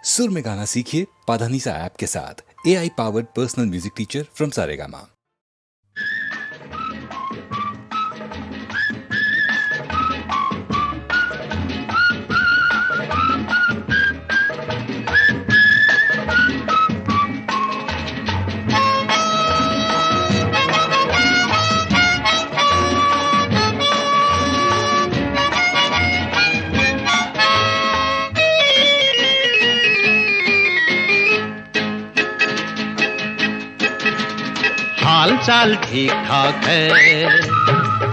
सुर में गाना सीखिए पाधानीसा ऐप के साथ। AI powered personal music teacher from Saregama. हाल चाल ठीक ठाक है,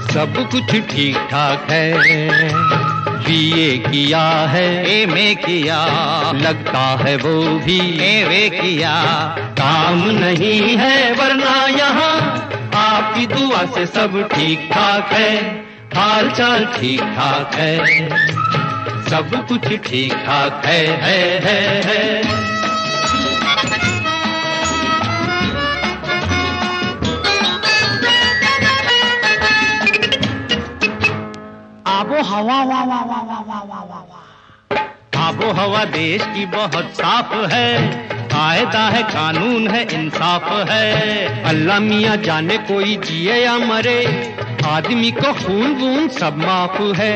सब कुछ ठीक ठाक है। बीए किया है, एमए किया, लगता है वो भी एवे किया। काम नहीं है वरना यहाँ आपकी दुआ से सब ठीक ठाक है। हाल चाल ठीक ठाक है, सब कुछ ठीक ठाक है। आबो हवा वाह वाह वाह वाह वाह वाह वाह वाह। आबो हवा देश की बहुत साफ है, कायदा है, कानून है, इंसाफ है। अल्लाह मियाँ जाने कोई जिए या मरे, आदमी को खून वून सब माफ है।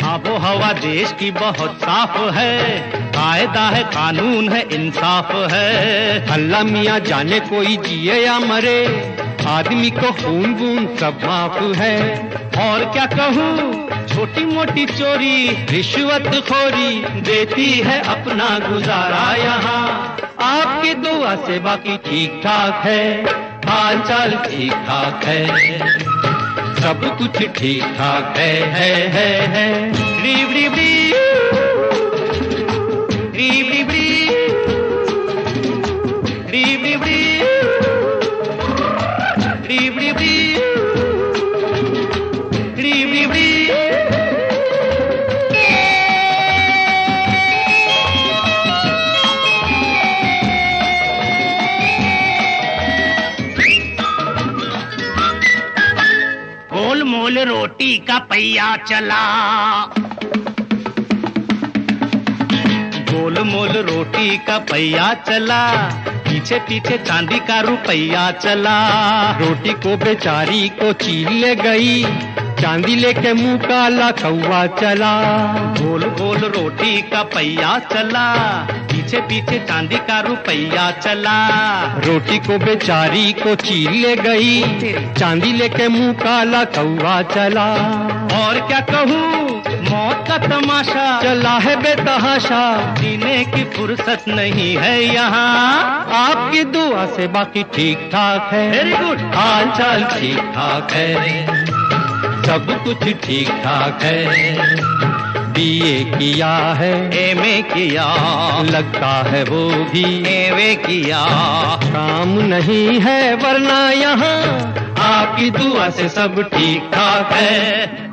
आबो हवा देश की बहुत साफ है, कायदा है, कानून है, इंसाफ है। अल्लाह मियाँ जाने कोई जिए या मरे, आदमी को खून वून सब माफ है। और क्या कहूँ, छोटी मोटी चोरी रिश्वत खोरी देती है अपना गुजारा यहाँ। आपकी दुआ से बाकी ठीक ठाक है, हाल चाल ठीक ठाक है, सब कुछ ठीक ठाक है। रीब रीब रीब रीब रीब रीब रीब रीब गोल मोल रोटी का पहिया चला, गोल मोल रोटी का पहिया चला, पीछे पीछे चांदी का रुपया चला। रोटी को बेचारी को चीर ले गई, चांदी लेके मुंह काला कौवा चला। गोल गोल रोटी का पहिया चला, पीछे पीछे चांदी का रुपया चला। रोटी को बेचारी को चीर ले गई, चांदी लेके मुंह काला कौवा चला। और क्या कहूँ, मौत का तमाशा चला है बेतहाशा, जीने की फुर्सत नहीं है यहाँ। आपकी दुआ से बाकी ठीक ठाक है, वेरी गुड, हाल चाल ठीक ठाक है, सब कुछ ठीक ठाक है। बीए किया है, एमए किया, लगता है वो भी एवे किया। काम नहीं है वरना यहाँ आपकी दुआ से सब ठीक ठाक है।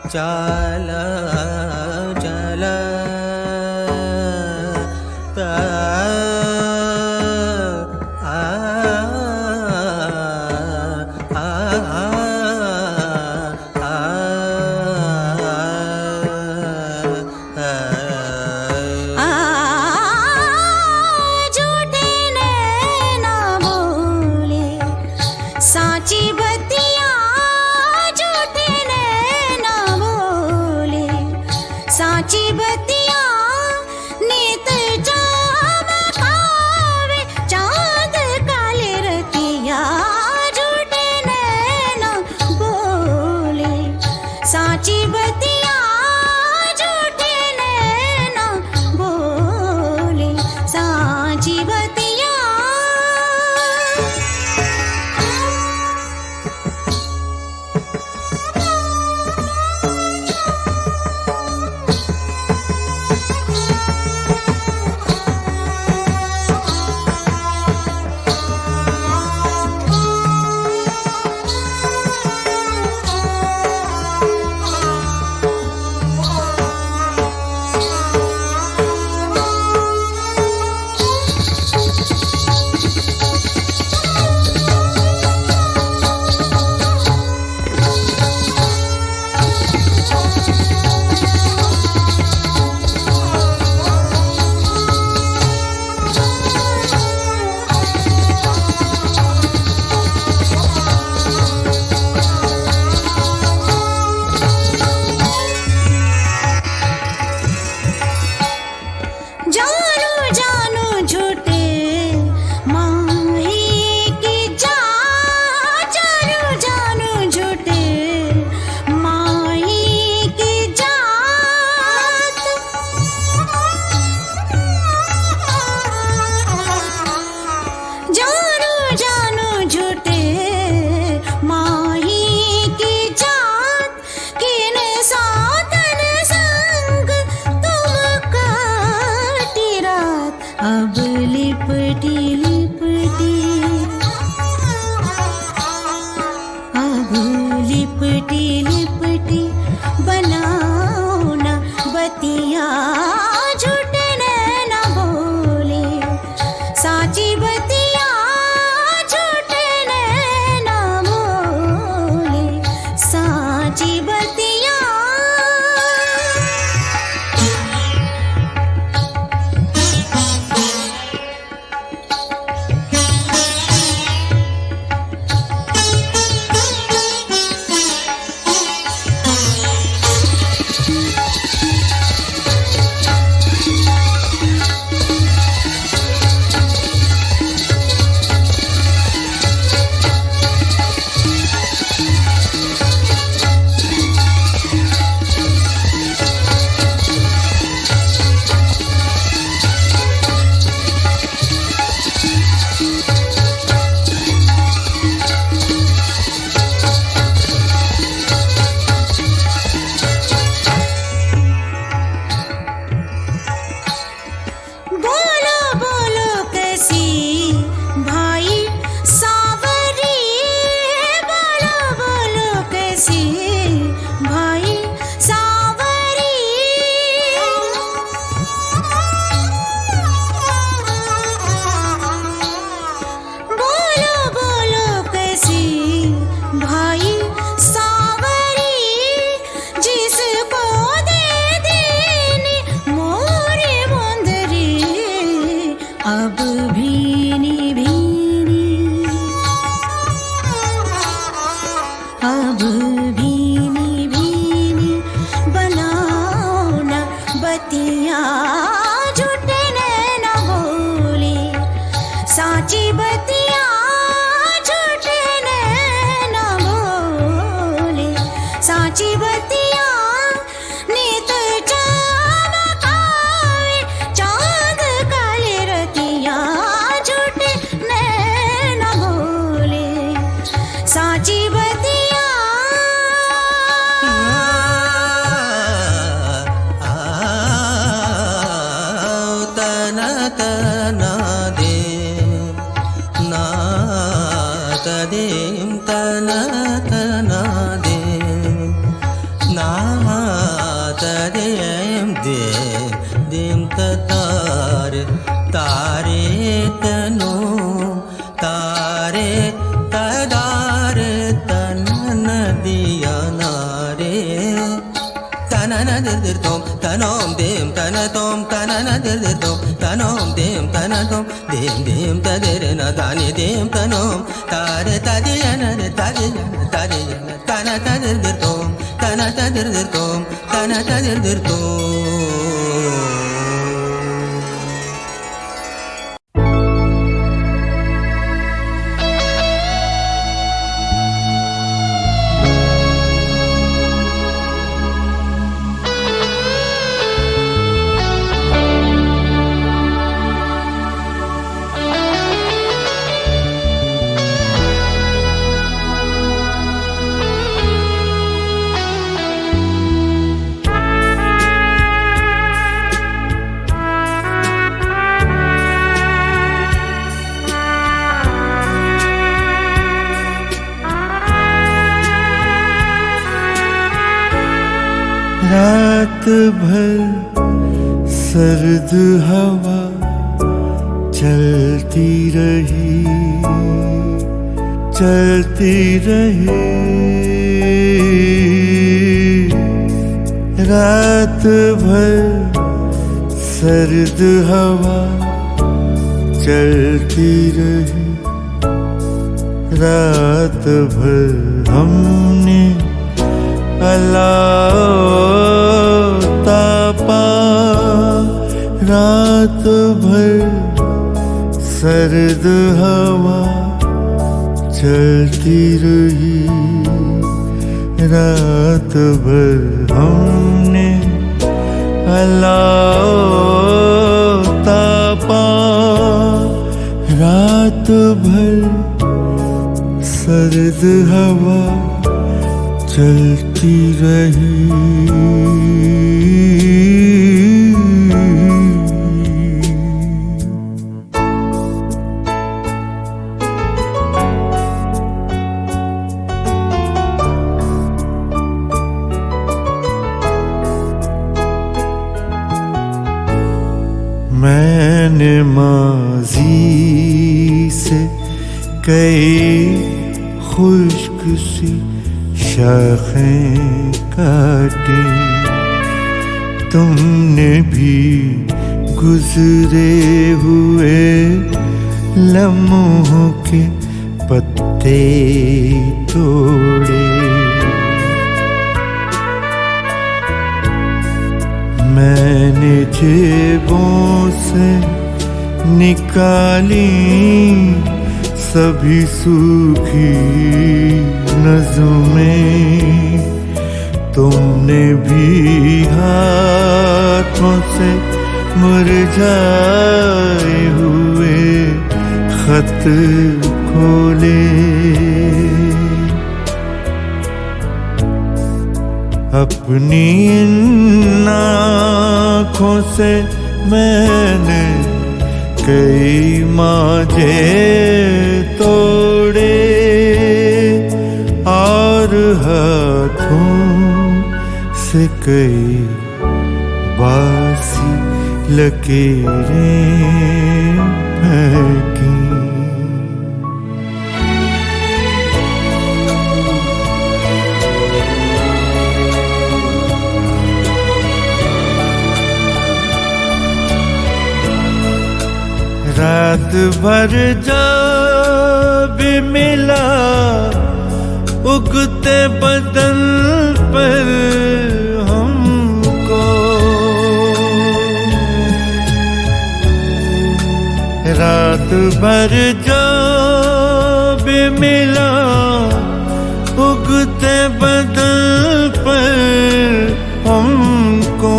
चला चला साची बतिया नीत चमकावे चांद काले रतिया झूठे नैना बोले साची बतिया बतिया झूठे नैना बोले, साची बतिया झूठे नैना बोले, साची बतिया नीत चमकावे, चांद काले रतिया झूठे नैना बोले, साची बतिया। तना तना दे ना तदेम तना तना दे ना तदेम दे देम तार तारे तनो तारे तदार तन दिया नारे तनन दिर तोम तनोम देम तन तोम तनन दिर तोम तनोम देम तन तोम देम देम तदिर न दानि देम तनोम तारे तदियन तदियन तदियन तन तदिर तोम तन तदिर तोम तन तदिर तोम। रात भर सर्द हवा चलती रही, चलती रही। रात भर सर्द हवा चलती रही, रात भर हमने अलाता रात भर सर्द हवा चलती रही, रात भर हमने अलाता रात भर सर्द हवा चलती रही। मैंने माज़ी से कई खुश्क सी शाखें काटी, तुमने भी गुजरे हुए लम्हों के पत्ते तोड़े। मैंने जेबों से निकाली सभी सूखी नज़्में, तुमने भी हाथों से मुरझाए हुए खत खोले। अपनी इन आँखों से मैंने कई मांझे तोड़े और हाथों से कई बासी लकीरें फेंकी। रात भर जब मिला उगते बदन पर हमको, रात भर जो भी मिला उगते बदल पर हमको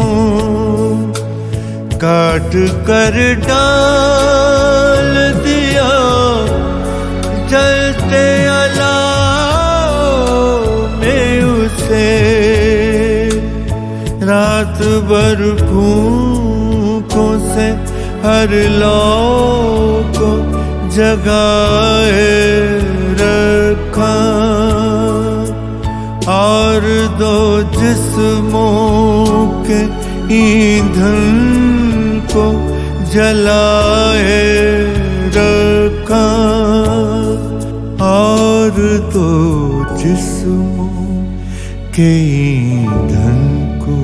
काट कर डाल दिया जलते अलाव में उसे। रात भर फूकों से हर लौ को जगाए रखा और दो जिस्मों के ईंधन को जलाए रखा और दो जिस्मों के ईंधन को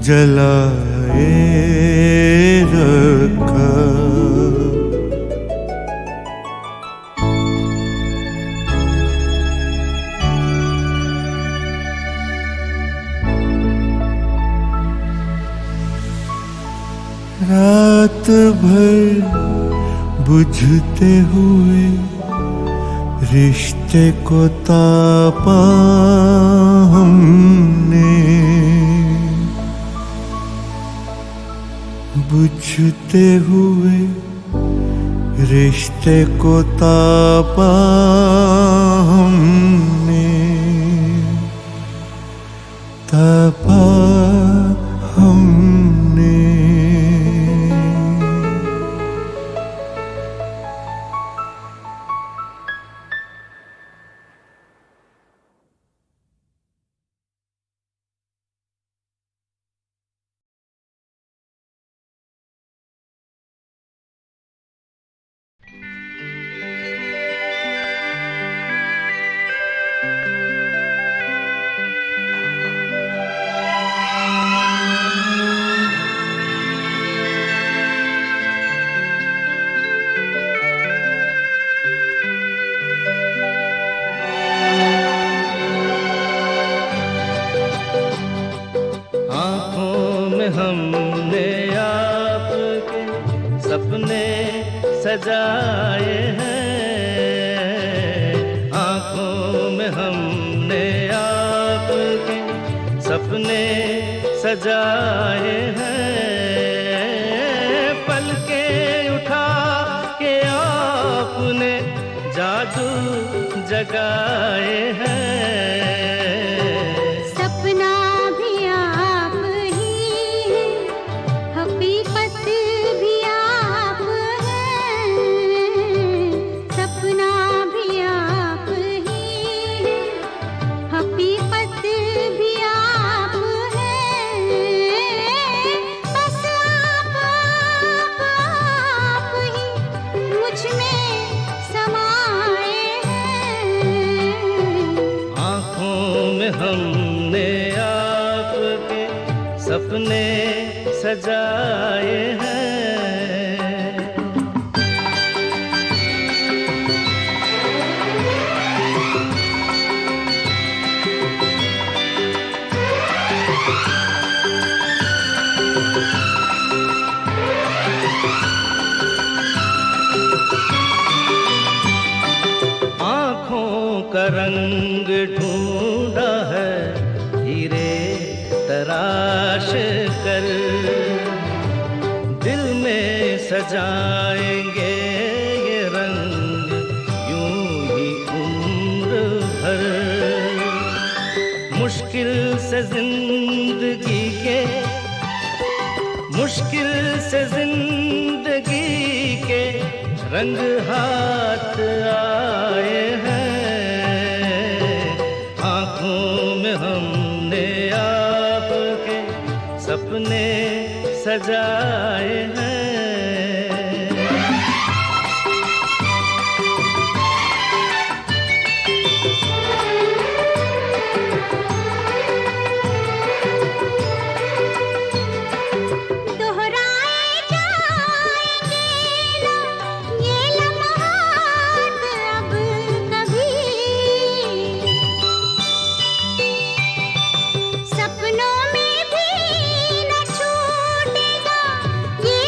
जलाए रखा। रात भर बुझते हुए रिश्ते को तापा हमने, बुझते हुए रिश्ते को तापा हमने, तापा हमने। हमने आपके सपने सजाए हैं, आँखों में हमने आपके सपने सजाए हैं। पलकें उठा के आपने जादू जगाए हैं। हमने आपके सपने सजाए हैं। आँखों का रंग ढूंढा है हीरे तराश कर, दिल में सजाएंगे ये रंग यूं ही उम्र भर। मुश्किल से जिंदगी के, मुश्किल से जिंदगी के रंग हाथ आए हैं। आँखों में हमने आपके सपने सजाए हैं। सपनों में भी न छूटेगा ये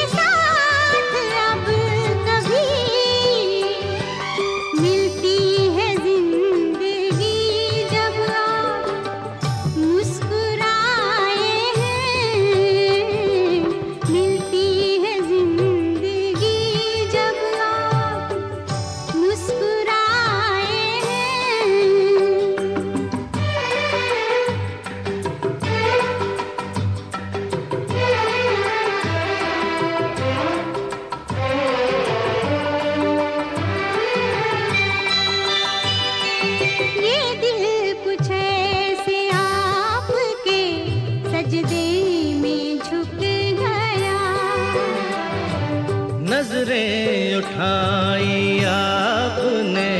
सजदे में झुक गया। नजरें उठाई आपने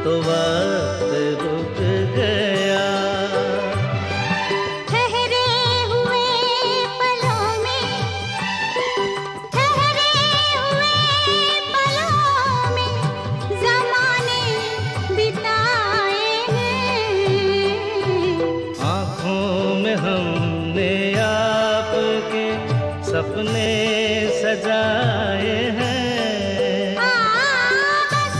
तो वक्त रुक गया। ठहरे हुए पलों में, ठहरे हुए पलों में ज़माने बिताए हैं। आँखों में हमने आपके सपने सजाए हैं। बस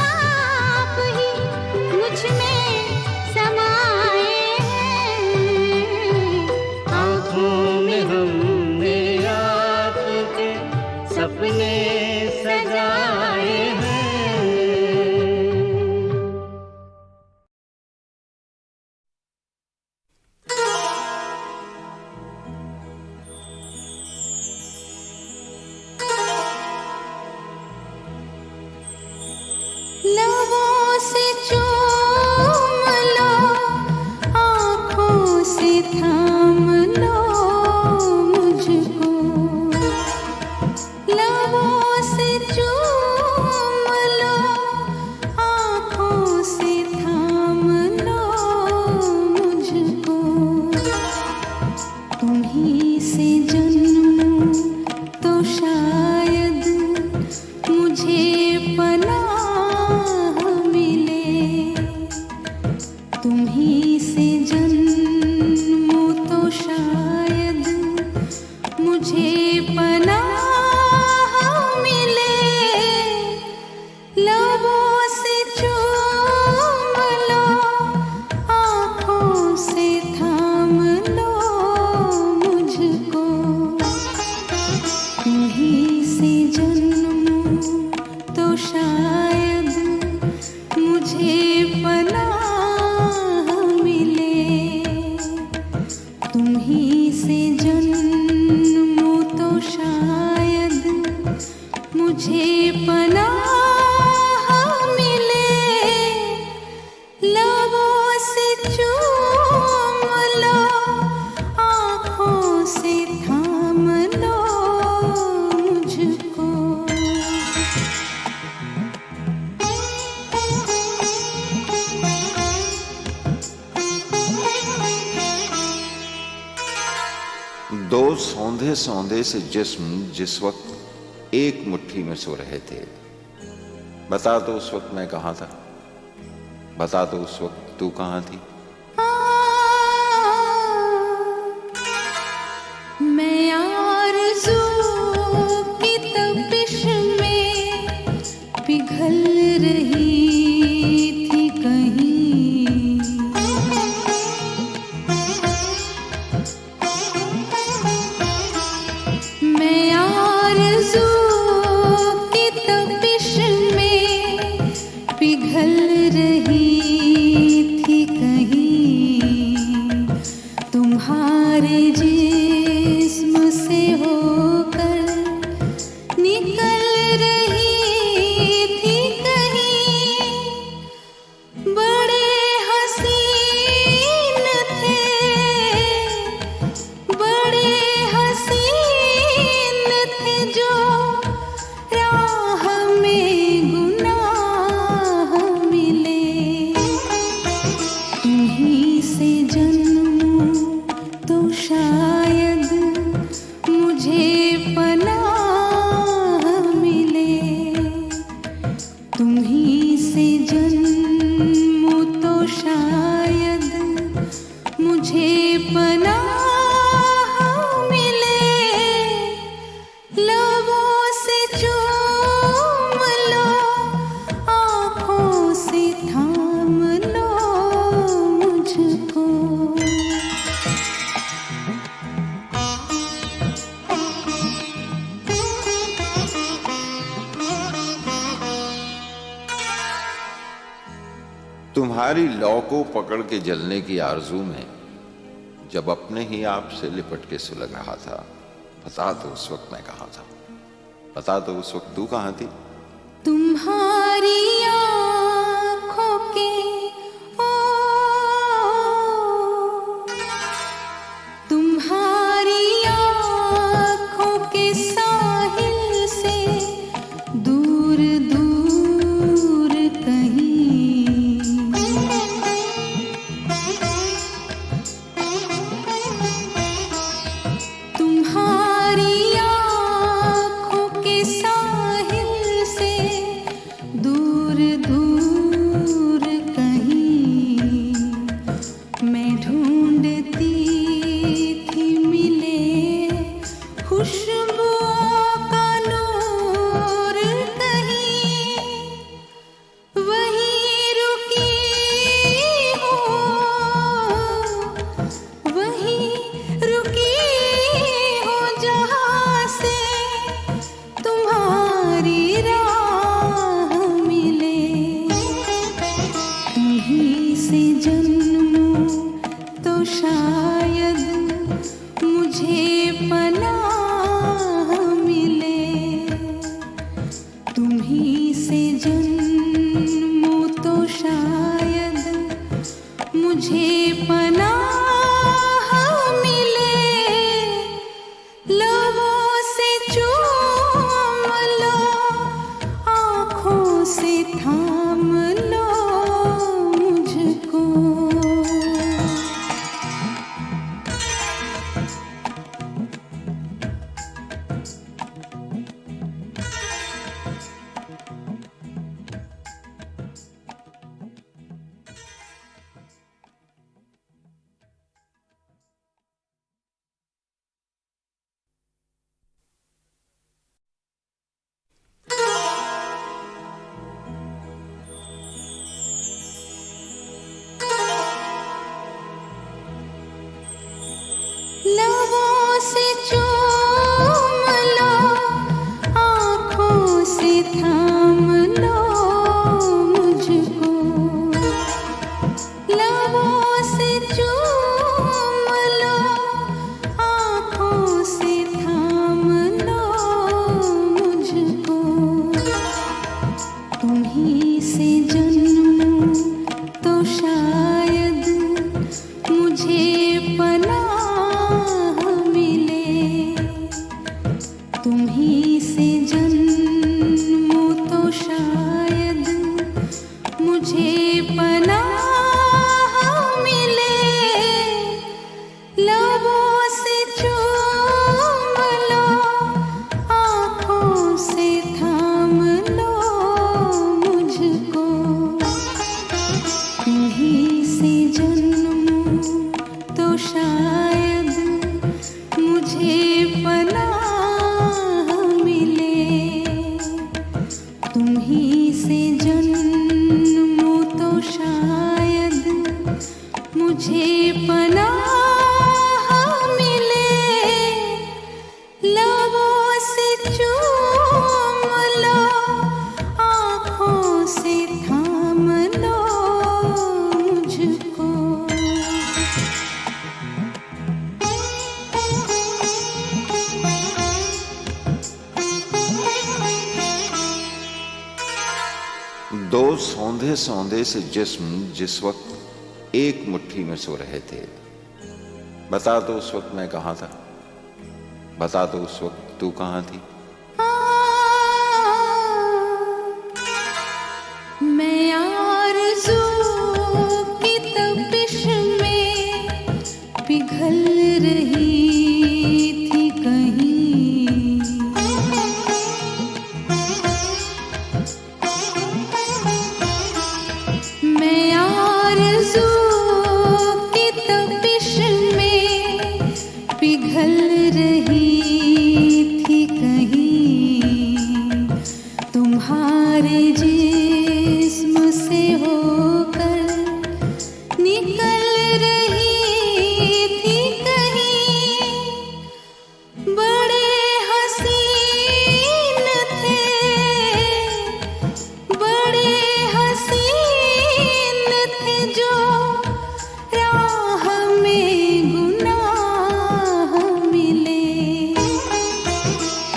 आप ही मुझ में समाए हैं। आँखों में हमने आपके सपने सजाए हैं। लबों से चूम लो, आँखों से थाम लो मुझको। लबों से चूम लो, आँखों से थाम लो मुझको। तुम्हीं से जन्मूं तो शायद मुझे पनाह मिले। तुम्हीं से जन्मूं तो शायद मुझे पनाह मिले। लबों से चूम लो, आँखों से थाम लो मुझको। तुम्हीं से जन्मूं तो शायद मुझे पनाह मिले। तुम्हीं से जन्मूं तो शायद मुझे पनाह मिले। लबों से चूम लो, आँखों से थाम लो मुझको। दो सौंधे सौंधे से जिस्म जिस वक्त एक मुट्ठी में सो रहे थे, बता दो उस वक्त मैं कहाँ था? बता दो उस वक्त तू कहाँ थी? मैं आरज़ू की तपिश में पिघल रही थी कहीं। मैं आरज़ू की तपिश में पिघल रही थी कहीं। तुम्हारे जिस्म से होकर निकल रही थी कहीं। बड़े हसीन थे, बड़े हसीन थे जो राह में गुनाह मिले। तुम्हीं से जन्मूं तो शायद मुझे पनाह मिले। तुम्हीं से जन्मूं तो शायद मुझे पनाह मिले। लबों से चूम लो, आँखों से थाम लो मुझको। तुम्हारी लौ को पकड़ के जलने की आरजू में जब अपने ही आप से लिपट के सुलग रहा था, बता दो उस वक्त मैं कहाँ था? बता दो उस वक्त तू कहाँ थी? तुम्हारी आँखों के ओ शायद मुझे पनाह मिले, तुम्ही से जन्मूं तो शायद मुझे पनाह मिले, लबों से चूम लो, आँखों से थाम लो मुझको। लबों से चूम लो, आँखों से थाम लो मुझको, लबों से चूम लो, आँखों से थाम लो मुझको, तुम्ही से जन्मूं तो शायद मुझे पनाह मिले, तुम्ही से जन्मूं तो शायद मुझे पनाह मिले, लबों से चूम लो, आँखों से थाम लो मुझको, तुम्ही से जन्मूं तो शायद मुझे पनाह मिले, तुम्ही से जन्मूं तो शायद मुझे पनाह मिले, लबों से चूम लो, आँखों से थाम लो मुझको। दो सौंधे सौंधे से जिस्म जिस वक्त एक मुट्ठी में सो रहे थे, बता दो उस वक्त मैं कहाँ था, बता दो उस वक्त तू कहाँ थी। मैं आरज़ू की तपिश में पिघल रही थी कहीं, मैं आरज़ू की तपिश में पिघल रही थी कहीं, तुम्हारे जिस्म से होकर निकल रही थी कहीं, बड़े हसीन थे, बड़े हसीन थे जो राह में गुनाह मिले,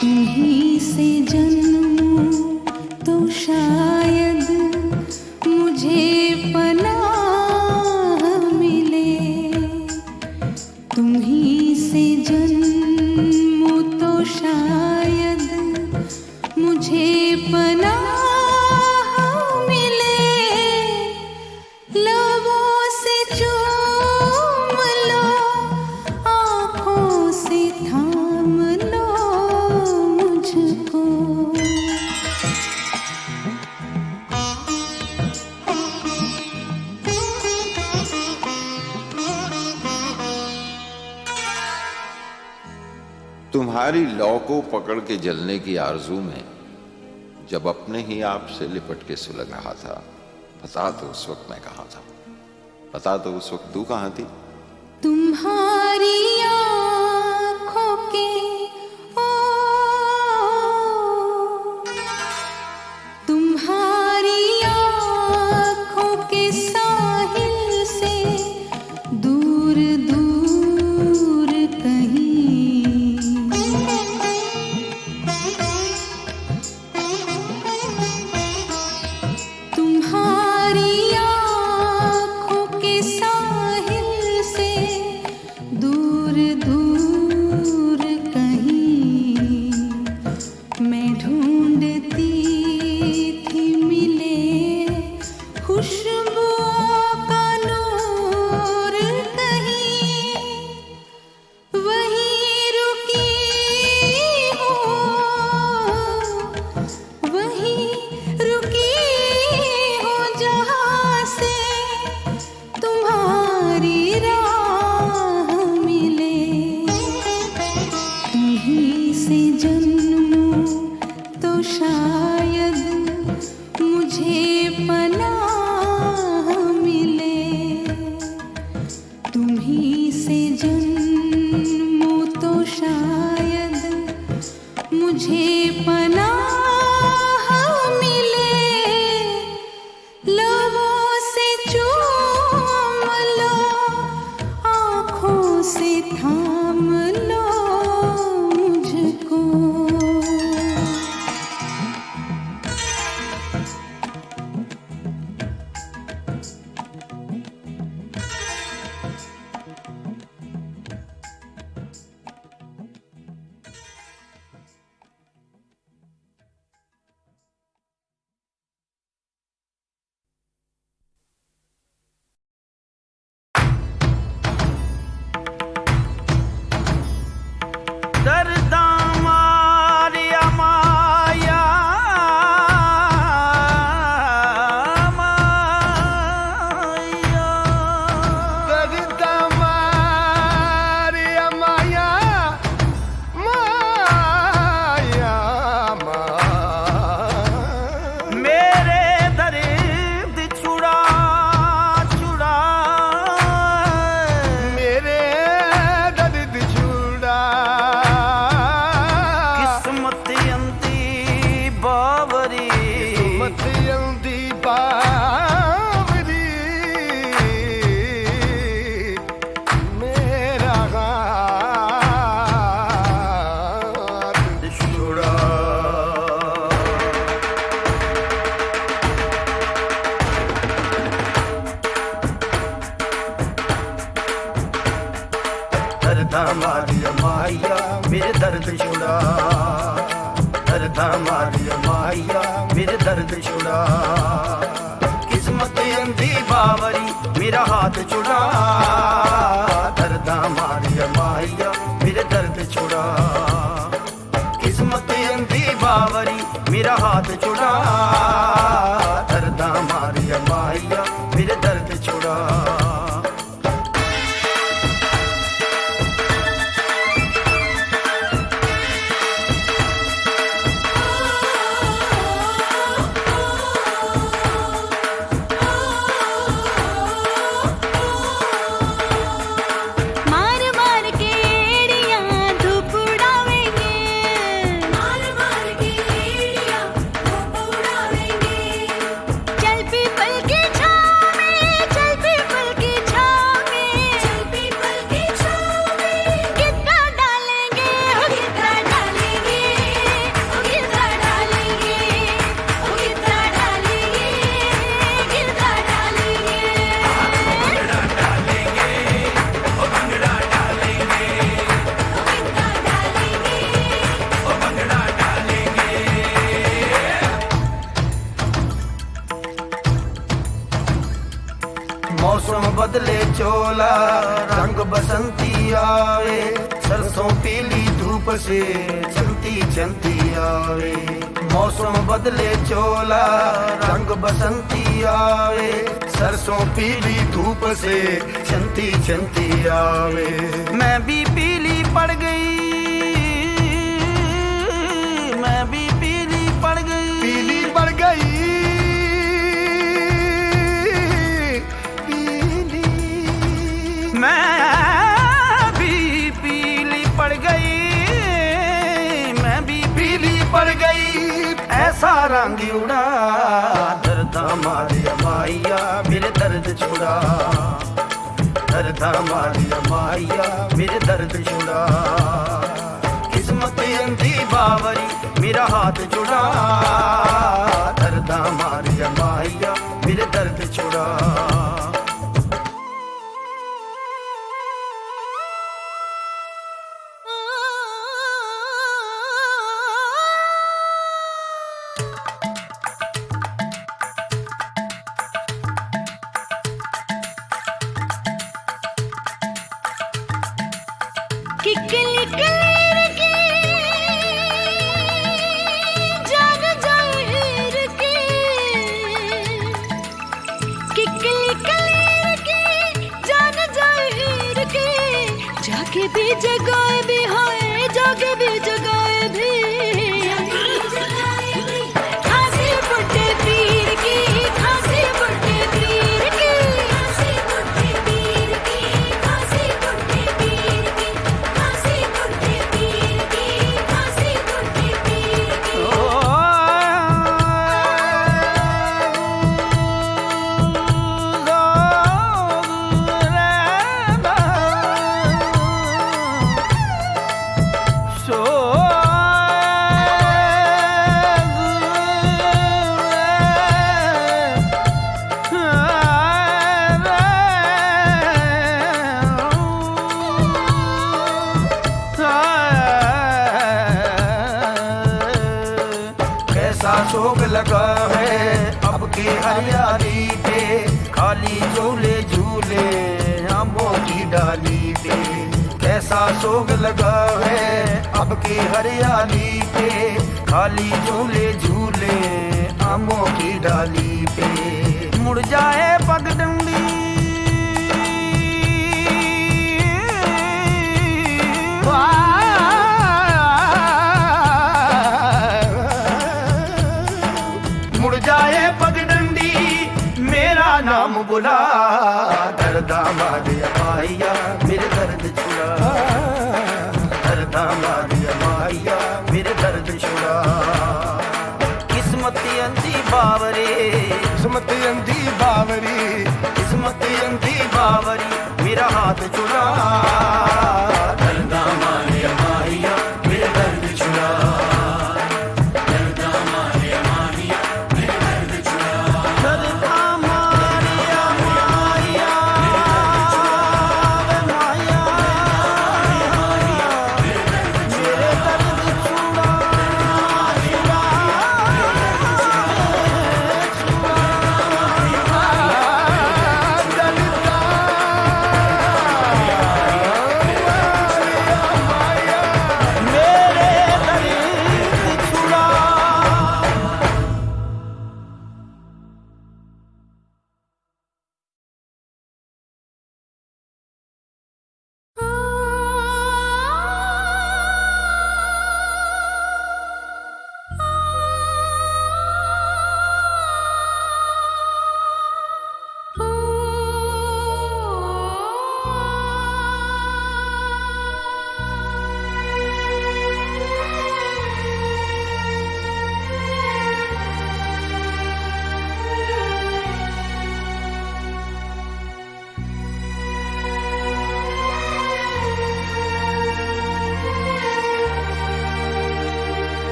तुम्ही से जन्मूं तो शायद मुझे पनाह मिले, तुम्ही से जन्मूं तो शायद मुझे पनाह मिले, लबों से चूम लो, आँखों से थाम लो मुझको। तुम्हारी लौ को पकड़ के जलने की आरजू में जब अपने ही आप से लिपट के सुलग रहा था, बता दो उस वक्त मैं कहाँ था, बता दो उस वक्त तू कहाँ थी। तुम्हारी आँखों के ओ, तुम्हारी आँखों के साहिल से दूर दूर जन्मों तो शायद मुझे पनाह मिले, लबों से चूम लो, आँखों से थाम लो मुझको। दर्दा मारिया माया माया, दर्दा मारिया माया माया माया, मेरे दर्द छुड़ा छुड़ा, मेरे दर्द छुड़ा, किस्मत अंधी बावरी, किस्मत अंधी बावरी, मेरा हाथ छुड़ा। दर्दा मारिया माया मेरे दर्द छुड़ा, दर्दा मारिया माया मेरे दर्द छुड़ा, किस्मत अंधी बावरी मेरा हाथ छुड़ा, दर्दा मारिया माया मेरे दर्द छुड़ा, किस्मत अंधी बावरी मेरा हाथ छुड़ा, दर्दा मारिया माया मेरे दर्द छुड़ा। मार मार के एड़ियाँ धूप उड़ावेंगे, मार मार के एड़ियाँ धूप उड़ावेंगे, चल पीपल की छाँव में, चल पीपल की छाँव में, चल पीपल की छाँव में, कितना डालेंगे हो कितना डालेंगे, हो कितना डालेंगे, हो कितना डालेंगे, कितना डालेंगे। मौसम बदले चोला रंग बसंती आवे, सरसों पीली धूप से चलती चलती आवे, मौसम बदले चोला रंग बसंती आवे, सरसों पीली धूप से चलती चलती आवे, मैं भी पीली पड़ गई, मैं भी पीली पड़ गई, पीली पड़ गई, मैं भी पीली पड़ गई, मैं भी पीली पड़ गई, ऐसा रंग उड़ा, दर्दा मारिया माया मेरे दर्द छुड़ा, दर्दा मारिया माया मेरे दर्द छुड़ा, किस्मत अंधी बावरी मेरा हाथ छुड़ा, दर्दा मारिया माया मेरे दर्द छुड़ा। किकली कलीर की जान जाहिर की, किकली कलीर की जान जाहिर की, जाके भी जगाए भी हाय, जाके भी जगाए भी, खांसी बुड्ढे पीर की, खांसी बुड्ढे पीर की, खांसी बुड्ढे पीर की, खांसी बुड्ढे पीर की। सोग लगा है अब की हरियाली पे, खाली झूले झूले आमों की डाली पे। कैसा सोग लगा है अब की हरियाली पे, खाली झूले झूले आमों की डाली पे। मुड़ जाए पगडंडी मुड़ जाए पगडंडी मेरा नाम बुला, दर्दा मारिया माहिया मेरे दर्द छुड़ा, दर्दा मारिया माहिया मेरे दर्द छुड़ा। किस्मत अंधी बावरी, किस्मत अंधी बावरी, किस्मत अंधी बावरी मेरा हाथ छुड़ा, दर्दा मारिया माहिया मेरे दर्द छुड़ा, दर्दा मारिया माहिया मेरे दर्द छुड़ा, दर्दा मारिया माहिया मेरे दर्द छुड़ा।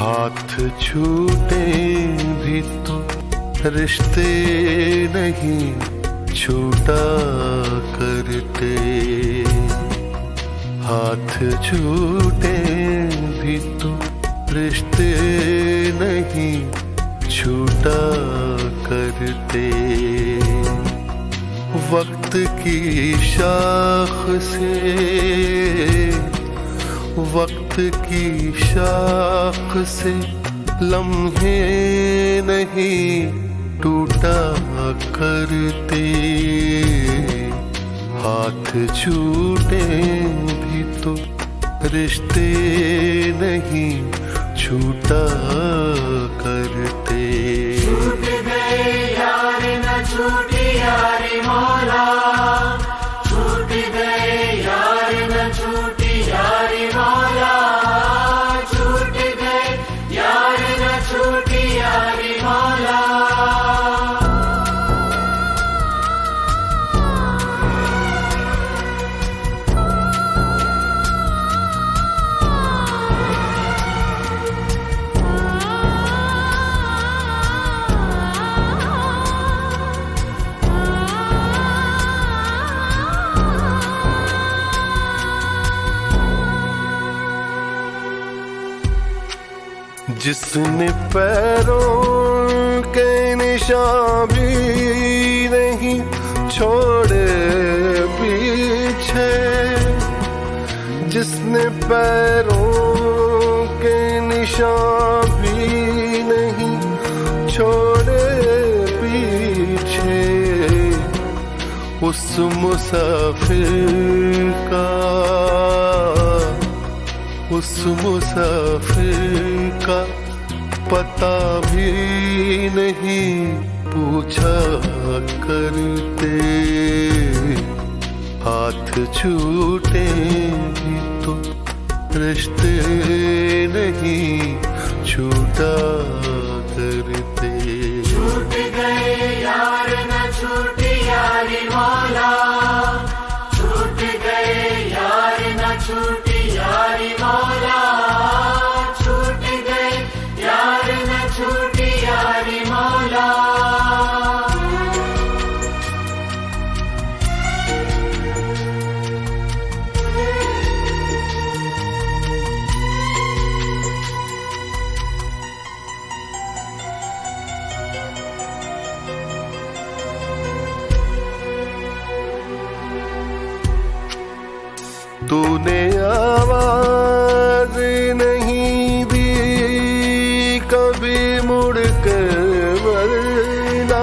हाथ छूटे भी तो रिश्ते नहीं छूटा करते, हाथ छूटे भी तो रिश्ते नहीं छूटा करते। वक्त की शाख से, वक्त की शाख से लम्हे नहीं टूटा करते, हाथ छूटे भी तो रिश्ते नहीं छूटा करते। छूट गए यार न छूटी यारी मौला, छूट गए यार न छूटी यारी मौला, छूट गए यार न छूटी यारी मौला। जिसने पैरों के निशान भी नहीं छोड़े पीछे, जिसने पैरों के निशान भी नहीं छोड़े पीछे, उस मुसाफिर का, उस मुसाफिर का पता भी नहीं पूछा करते, हाथ छूटे भी तो रिश्ते नहीं छूटा करते। छूट गए यार न छूटी यारी मौला, छूट गए यार न छूटी यारी मौला, छूट गए यार न छूटी यारी मौला। तूने आवाज नहीं दी कभी मुड़ कर वरना,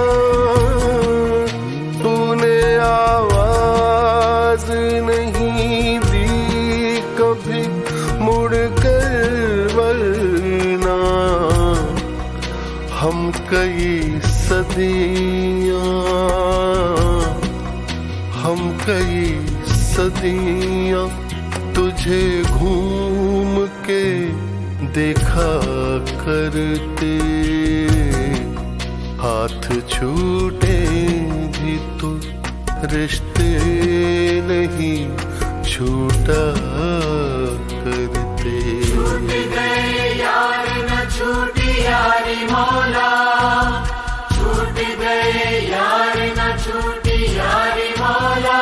तूने आवाज नहीं दी कभी मुड़ कर वरना। हम कई सदियां तुझे घूम के देखा करते, हाथ छूटे भी तो रिश्ते नहीं छूटा करते। छूट गए यार न छूटी यारी मौला, छूट गए यार न छूटी यारी मौला,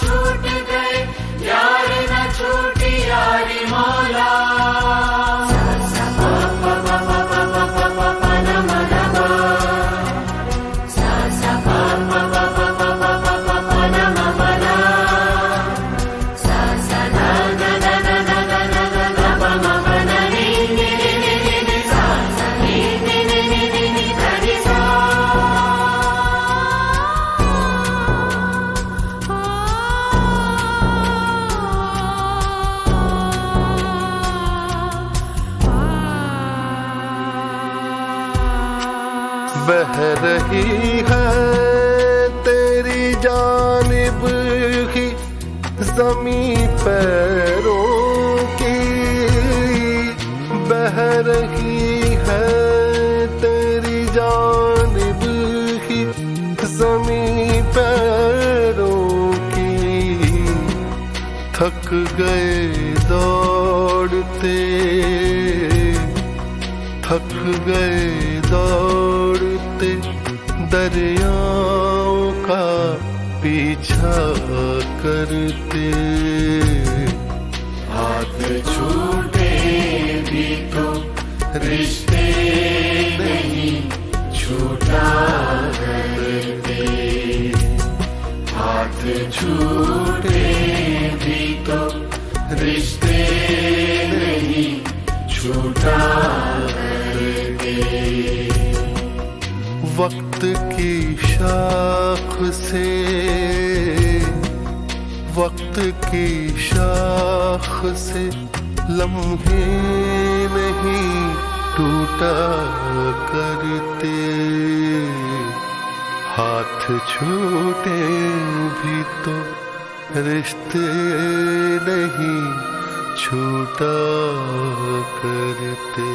छूट गए यार न छूटी यारी मौला। बह रही है तेरी जानिब ही ज़मीं पैरों की, बह रही है तेरी जानिब ही ज़मीं पैरों की। थक गए दौड़ते, थक गए दौड़ते दरियाओं का पीछा करते। हाथ छूटे भी तो रिश्ते नहीं छूटा करते, हाथ छूटे भी तो रिश्ते नहीं छूटा करते। वक्त की शाख से, वक्त की शाख से लम्हे नहीं टूटा करते, हाथ छूटे भी तो रिश्ते नहीं छूटा करते।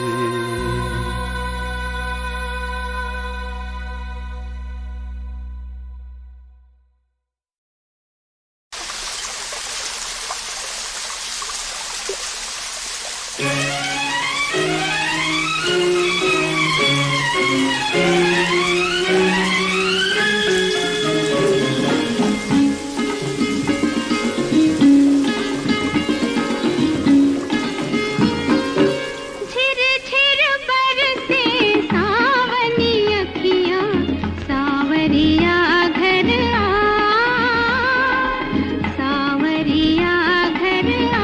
सावरिया घर आ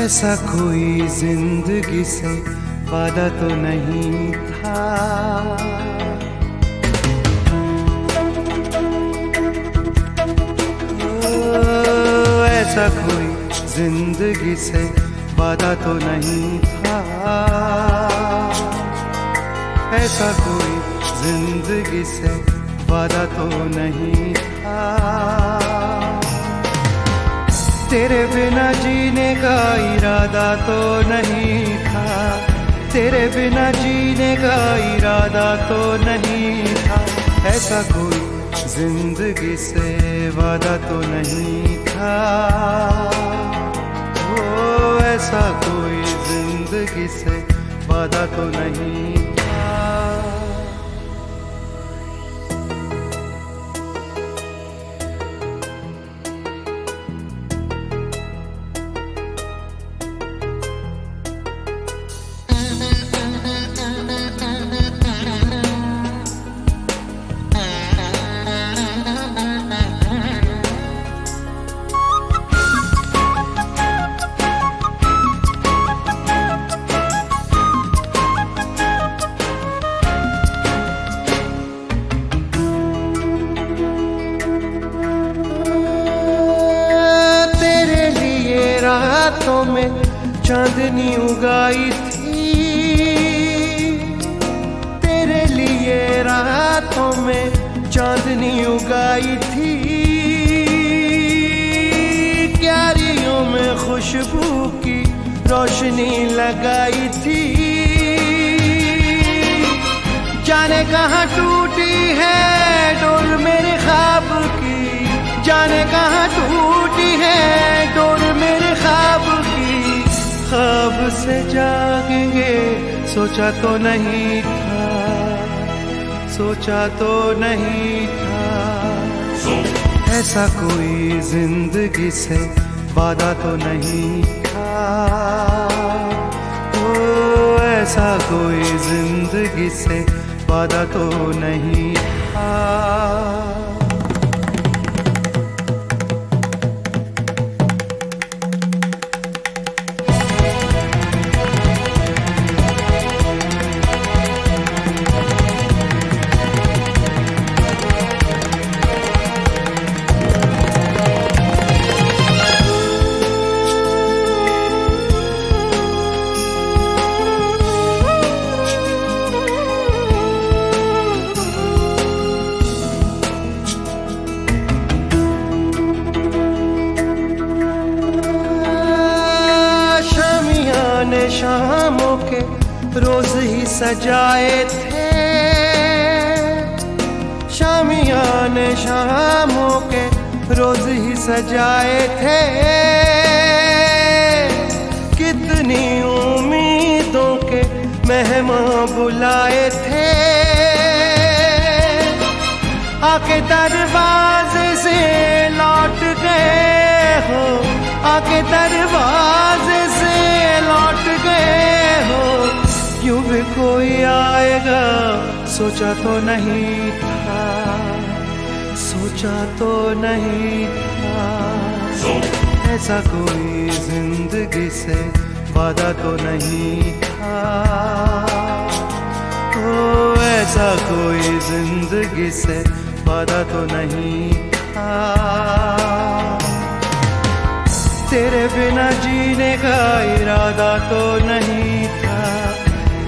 ऐसा कोई जिंदगी से वादा तो नहीं था। ऐसा कोई जिंदगी से वादा तो नहीं था। ऐसा कोई जिंदगी से वादा तो नहीं था। तेरे बिना जीने का इरादा तो नहीं था। तेरे बिना जीने का इरादा तो नहीं था। ऐसा कोई जिंदगी से वादा तो नहीं था। ओ ऐसा कोई जिंदगी से वादा तो नहीं था। रातों में चांदनी उगाई थी। तेरे लिए रातों में चांदनी उगाई थी। क्यारियों में खुशबू की रोशनी लगाई थी। जाने कहाँ टूटी है डोर मेरे ख्वाब की। जाने कहाँ टूटी है डोर मेरे ख्वाब की। ख्वाब से जागेंगे सोचा तो नहीं था। सोचा तो नहीं था। ऐसा कोई जिंदगी से वादा तो नहीं था। ओ ऐसा कोई जिंदगी से वादा तो नहीं था। शामों के रोज ही सजाए थे। शामियाने शामों के रोज ही सजाए थे। कितनी उम्मीदों के मेहमान बुलाए थे। आके दरवाजे से लौट गए हो। आके दरवाजे से लौट गए हो। यूं भी कोई आएगा सोचा तो नहीं था। सोचा तो नहीं था। ऐसा कोई जिंदगी से वादा तो नहीं था। ओ ऐसा कोई जिंदगी से वादा तो नहीं था। तेरे बिना जीने का इरादा तो नहीं था।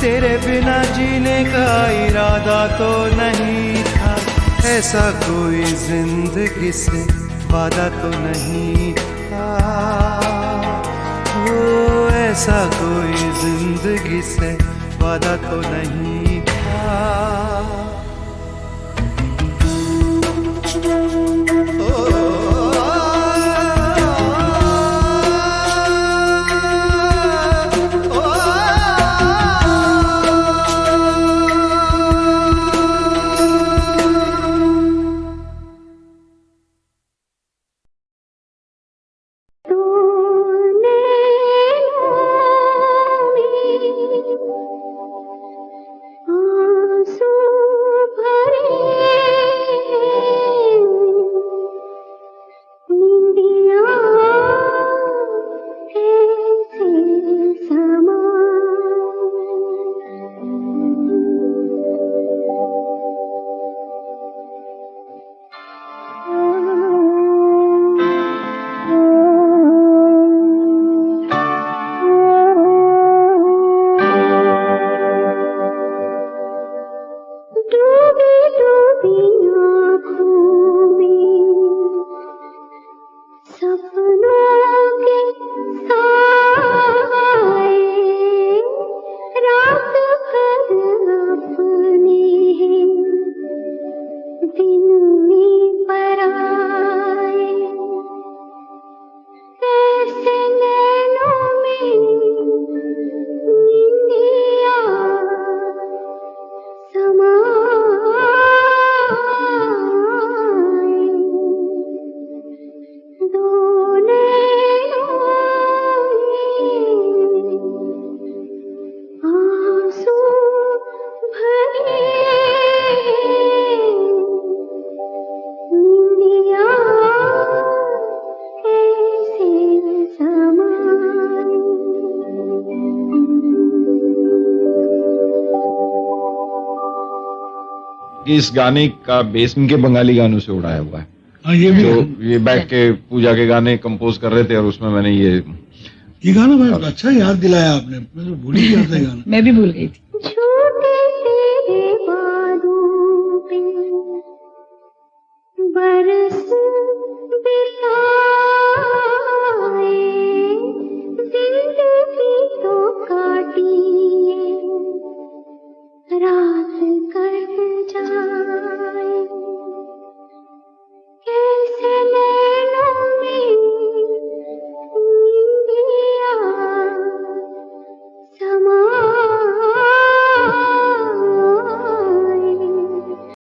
तेरे बिना जीने का इरादा तो नहीं था। ऐसा कोई जिंदगी से वादा तो नहीं था। ओ ऐसा कोई जिंदगी से वादा तो नहीं था। आंसू भरे कि इस गाने का बेस इनके बंगाली गानों से उड़ाया हुआ है। हाँ, ये भी तो ये बैठ के पूजा के गाने कंपोज कर रहे थे और उसमें मैंने ये गाना मैं अच्छा याद दिलाया आपने, मैं तो भूल ही गया था गाना। मैं भी भूल गई थी। छूटे तेरे बादों पे बरस बिताए, जिंदगी तो काटी रात